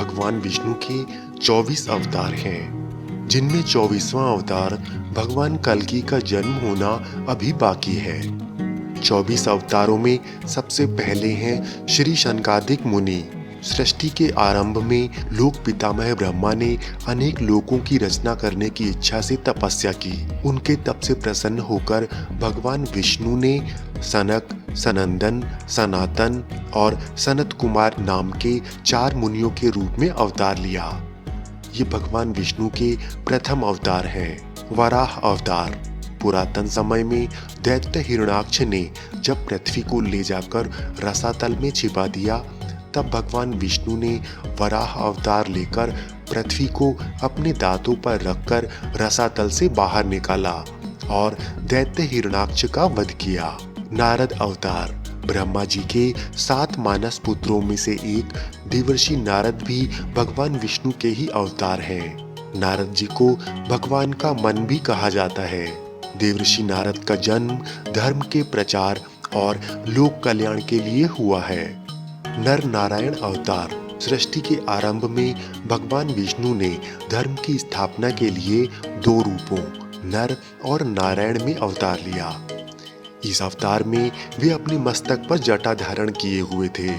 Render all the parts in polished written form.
भगवान विष्णु के 24 अवतार हैं, जिनमें 24वां अवतार भगवान कल्कि का जन्म होना अभी बाकी है। 24 अवतारों में सबसे पहले हैं श्री शनकादिक मुनि। सृष्टि के आरंभ में लोक पितामह ब्रह्मा ने अनेक लोकों की रचना करने की इच्छा से तपस्या की। उनके तप से प्रसन्न होकर भगवान विष्णु ने सनक, सनंदन, सनातन और सनत कुमार नाम के 4 मुनियों के रूप में अवतार लिया। ये भगवान विष्णु के प्रथम अवतार हैं। वराह अवतार। पुरातन समय में दैत्य हिरण्याक्ष ने जब पृथ्वी को ले जाकर रसातल में छिपा दिया, तब भगवान विष्णु ने वराह अवतार लेकर पृथ्वी को अपने दांतों पर रखकर रसातल से बाहर निकाला और दैत्य हिरण्याक्ष का वध किया। नारद अवतार। ब्रह्मा जी के 7 मानस पुत्रों में से एक देवर्षि नारद भी भगवान विष्णु के ही अवतार हैं। नारद जी को भगवान का मन भी कहा जाता है। देवर्षि नारद का जन्म धर्म के प्रचार और लोक कल्याण के लिए हुआ है। नर नारायण अवतार। सृष्टि के आरंभ में भगवान विष्णु ने धर्म की स्थापना के लिए 2 रूपों नर और नारायण में अवतार लिया। इस अवतार में वे अपने मस्तक पर जटा धारण किए हुए थे।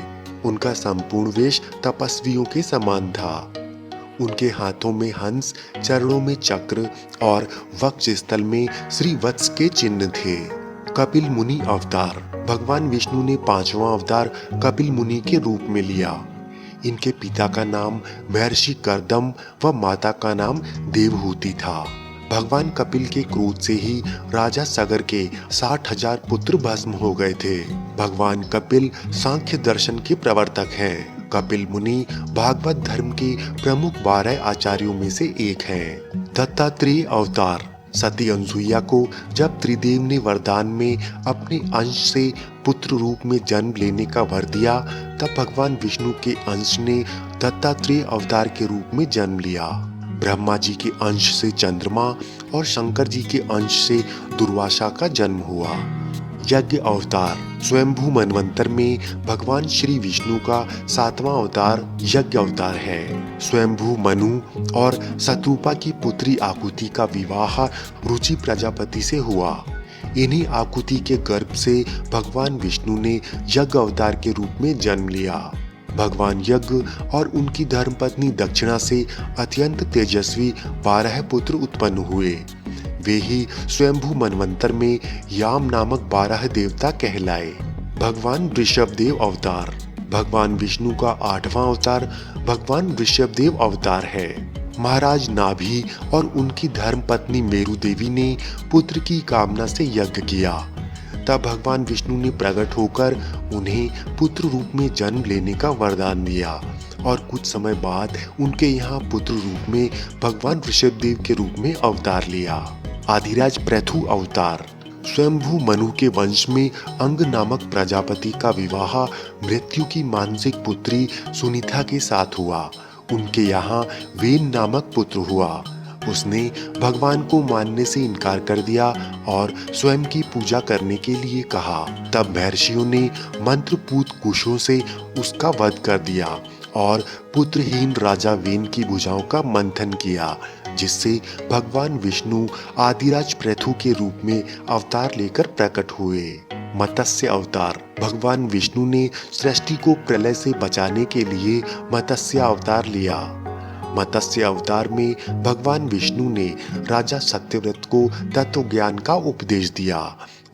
उनका संपूर्ण वेश तपस्वियों के समान था। उनके हाथों में हंस, चरणों में चक्र और वक्षस्थल में श्री वत्स के चिन्ह थे। कपिल मुनि अवतार। भगवान विष्णु ने 5वां अवतार कपिल मुनि के रूप में लिया। इनके पिता का नाम महर्षि कर्दम व माता का नाम देवहूति था। भगवान कपिल के क्रोध से ही राजा सगर के 60,000 पुत्र भस्म हो गए थे। भगवान कपिल सांख्य दर्शन के प्रवर्तक हैं। कपिल मुनि भागवत धर्म के प्रमुख 12 आचार्यों में से एक हैं। दत्तात्रेय अवतार। सती अनसुईया को जब त्रिदेव ने वरदान में अपने अंश से पुत्र रूप में जन्म लेने का वर दिया, तब भगवान विष्णु के अंश ने दत्तात्रेय अवतार के रूप में जन्म लिया। ब्रह्मा जी के अंश से चंद्रमा और शंकर जी के अंश से दुर्वासा का जन्म हुआ। यज्ञ अवतार। स्वयंभू मनवंतर में भगवान श्री विष्णु का 7वां अवतार यज्ञ अवतार है। स्वयंभू मनु और शत्रुपा की पुत्री आकुति का विवाह रुचि प्रजापति से हुआ। इन्हीं आकुति के गर्भ से भगवान विष्णु ने यज्ञ अवतार के रूप में जन्म लिया। भगवान यज्ञ और उनकी धर्मपत्नी दक्षिणा से अत्यंत तेजस्वी 12 पुत्र उत्पन्न हुए। वे ही स्वयंभू मनवंतर में याम नामक 12 देवता कहलाए। भगवान ऋषभदेव अवतार। भगवान विष्णु का 8वां अवतार भगवान ऋषभदेव अवतार है। महाराज नाभि और उनकी धर्मपत्नी मेरु देवी ने पुत्र की कामना से यज्ञ किया। तब भगवान विष्णु ने प्रकट होकर उन्हें पुत्र रूप में जन्म लेने का वरदान दिया और कुछ समय बाद उनके यहाँ पुत्र रूप में भगवान ऋषभदेव के रूप में अवतार लिया। आदिराज पृथु अवतार। स्वयंभू मनु के वंश में अंग नामक प्रजापति का विवाह मृत्यु की मानसिक पुत्री सुनीता के साथ हुआ। उनके यहाँ वेन नामक पुत्र हुआ। उसने भगवान को मानने से इनकार कर दिया और स्वयं की पूजा करने के लिए कहा। तब महर्षियों ने मंत्रपूत कुशों से उसका वध कर दिया और पुत्रहीन राजा वेन की भुजाओं का मंथन किया, जिससे भगवान विष्णु आदिराज पृथु के रूप में अवतार लेकर प्रकट हुए। मत्स्य अवतार। भगवान विष्णु ने सृष्टि को प्रलय से बचाने के लिए मत्स्य अवतार लिया। मत्स्य अवतार में भगवान विष्णु ने राजा सत्यव्रत को तत्व ज्ञान का उपदेश दिया,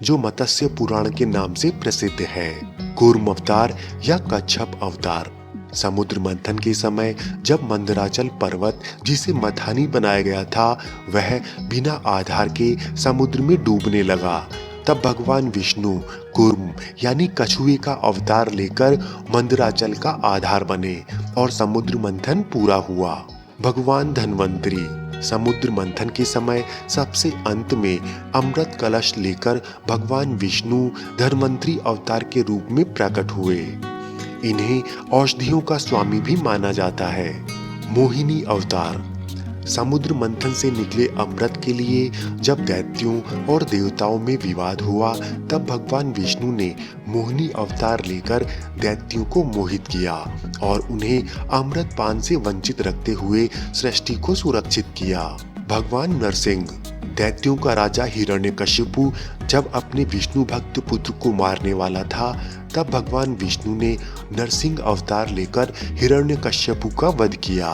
जो मत्स्य पुराण के नाम से प्रसिद्ध है। कूर्म अवतार या कच्छप अवतार। समुद्र मंथन के समय जब मंदराचल पर्वत, जिसे मथानी बनाया गया था, वह बिना आधार के समुद्र में डूबने लगा, तब भगवान विष्णु कूर्म यानी कछुए का अवतार लेकर मंदराचल का आधार बने और समुद्र मंथन पूरा हुआ। भगवान धन्वंतरी। समुद्र मंथन के समय सबसे अंत में अमृत कलश लेकर भगवान विष्णु धन्वंतरी अवतार के रूप में प्रकट हुए। इन्हें औषधियों का स्वामी भी माना जाता है। मोहिनी अवतार। समुद्र मंथन से निकले अमृत के लिए जब दैत्यों और देवताओं में विवाद हुआ, तब भगवान विष्णु ने मोहिनी अवतार लेकर दैत्यों को मोहित किया और उन्हें अमृत पान से वंचित रखते हुए सृष्टि को सुरक्षित किया। भगवान नरसिंह दैत्यों का राजा हिरण्यकशिपु जब अपने विष्णु भक्त पुत्र को मारने वाला था, तब भगवान विष्णु ने नरसिंह अवतार लेकर हिरण्यकशिपु का वध किया।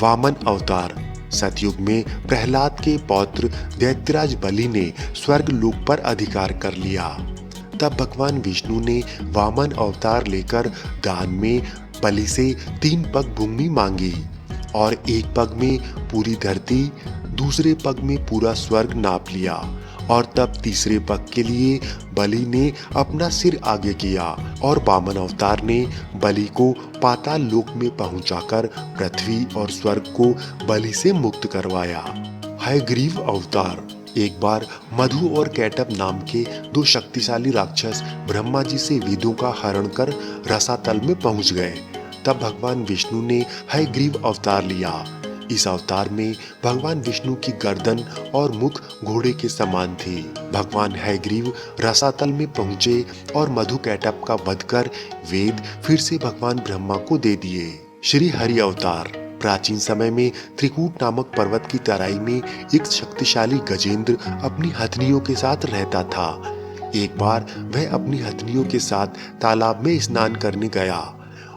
वामन अवतार सतयुग में प्रहलाद के पौत्र दैत्यराज बलि ने स्वर्ग लोक पर अधिकार कर लिया। तब भगवान विष्णु ने वामन अवतार लेकर दान में बलि से 3 पग भूमि मांगी और एक पग में पूरी धरती, दूसरे पग में पूरा स्वर्ग नाप लिया और तब तीसरे पग के लिए बलि ने अपना सिर आगे किया और वामन अवतार ने बलि को पाताल लोक में पहुंचाकर पृथ्वी और स्वर्ग को बलि से मुक्त करवाया। हयग्रीव अवतार एक बार मधु और कैटभ नाम के 2 शक्तिशाली राक्षस ब्रह्मा जी से वेदों का हरण कर रसातल में पहुंच गए। तब भगवान विष्णु ने हयग्रीव अवतार लिया। इस अवतार में भगवान विष्णु की गर्दन और मुख घोड़े के समान थे। भगवान हयग्रीव रसातल में पहुंचे और मधु कैटभ का वध कर वेद फिर से भगवान ब्रह्मा को दे दिए। श्री हरि अवतार प्राचीन समय में त्रिकूट नामक पर्वत की तराई में एक शक्तिशाली गजेंद्र अपनी हथनियों के साथ रहता था। एक बार वह अपनी हथनियों के साथ तालाब में स्नान करने गया।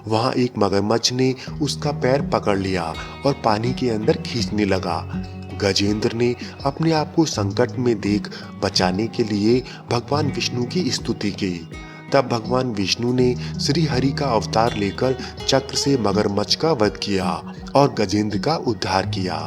वहां एक मगरमच्छ ने उसका पैर पकड़ लिया और पानी के अंदर खींचने लगा। गजेंद्र ने अपने आप को संकट में देख बचाने के लिए भगवान विष्णु की स्तुति की। तब भगवान विष्णु ने श्री हरि का अवतार लेकर चक्र से मगरमच्छ का वध किया और गजेंद्र का उद्धार किया।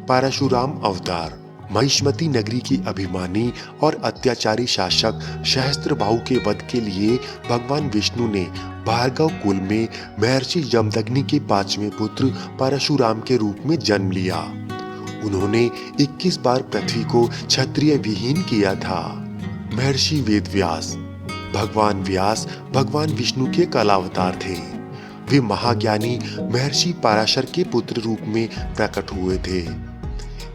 परशुराम अवतार महिष्मती नगरी की अभिमानी और अत्याचारी शासक सहस्त्रबाहु के वध के लिए भगवान विष्णु ने भार्गव कुल में महर्षि जमदग्नि के 5वें पुत्र परशुराम के रूप में जन्म लिया। उन्होंने 21 बार पृथ्वी को क्षत्रिय विहीन किया था। महर्षि वेदव्यास भगवान व्यास भगवान विष्णु के कलावतार थे। वे महाज्ञानी महर्षि पराशर के पुत्र रूप में प्रकट हुए थे।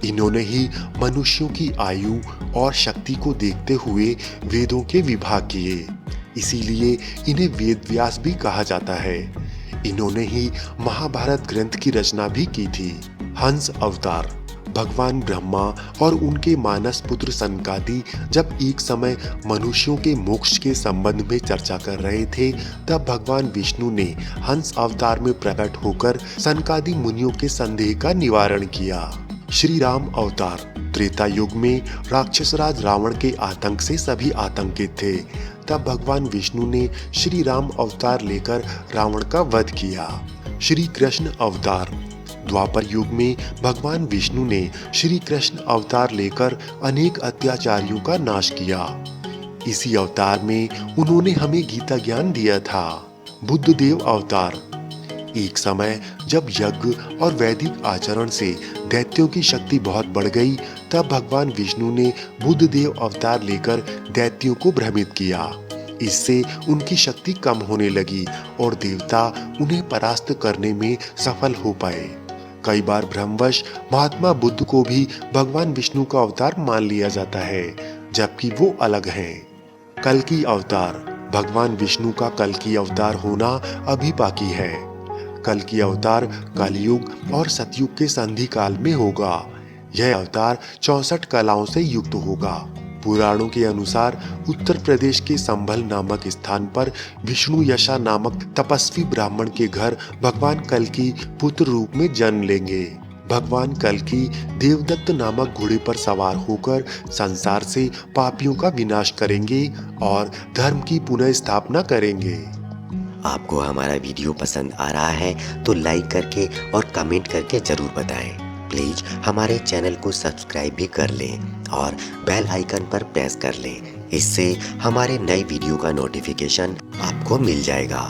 इन्होंने ही मनुष्यों की आयु और शक्ति को देखते हुए वेदों के विभाग किए, इसीलिए इन्हें वेद व्यास भी कहा जाता है। इन्होंने ही महाभारत ग्रंथ की रचना भी की थी। हंस अवतार भगवान ब्रह्मा और उनके मानस पुत्र सनकादि जब एक समय मनुष्यों के मोक्ष के संबंध में चर्चा कर रहे थे, तब भगवान विष्णु ने हंस अवतार में प्रकट होकर सनकादि मुनियों के संदेह का निवारण किया। श्री राम अवतार त्रेता युग में राक्षसराज रावण के आतंक से सभी आतंकित थे। तब भगवान विष्णु ने श्री राम अवतार लेकर रावण का वध किया। श्री कृष्ण अवतार द्वापर युग में भगवान विष्णु ने श्री कृष्ण अवतार लेकर अनेक अत्याचारियों का नाश किया। इसी अवतार में उन्होंने हमें गीता ज्ञान दिया था। बुद्धदेव अवतार एक समय जब यज्ञ और वैदिक आचरण से दैत्यों की शक्ति बहुत बढ़ गई, तब भगवान विष्णु ने बुद्धदेव अवतार लेकर दैत्यों को भ्रमित किया। इससे उनकी शक्ति कम होने लगी और देवता उन्हें परास्त करने में सफल हो पाए। कई बार भ्रमवश महात्मा बुद्ध को भी भगवान विष्णु का अवतार मान लिया जाता है, जबकि वो अलग हैं। कल्कि अवतार भगवान विष्णु का कल्कि अवतार होना अभी बाकी है। कल्कि अवतार कलयुग और सतयुग के संधि काल में होगा। यह अवतार 64 कलाओं से युक्त होगा। पुराणों के अनुसार उत्तर प्रदेश के संभल नामक स्थान पर विष्णु यशा नामक तपस्वी ब्राह्मण के घर भगवान कल्कि पुत्र रूप में जन्म लेंगे। भगवान कल्कि देवदत्त नामक घोड़े पर सवार होकर संसार से पापियों का विनाश करेंगे और धर्म की पुनः स्थापना करेंगे। आपको हमारा वीडियो पसंद आ रहा है तो लाइक करके और कमेंट करके जरूर बताएं। प्लीज हमारे चैनल को सब्सक्राइब भी कर लें और बेल आइकन पर प्रेस कर लें। इससे हमारे नए वीडियो का नोटिफिकेशन आपको मिल जाएगा।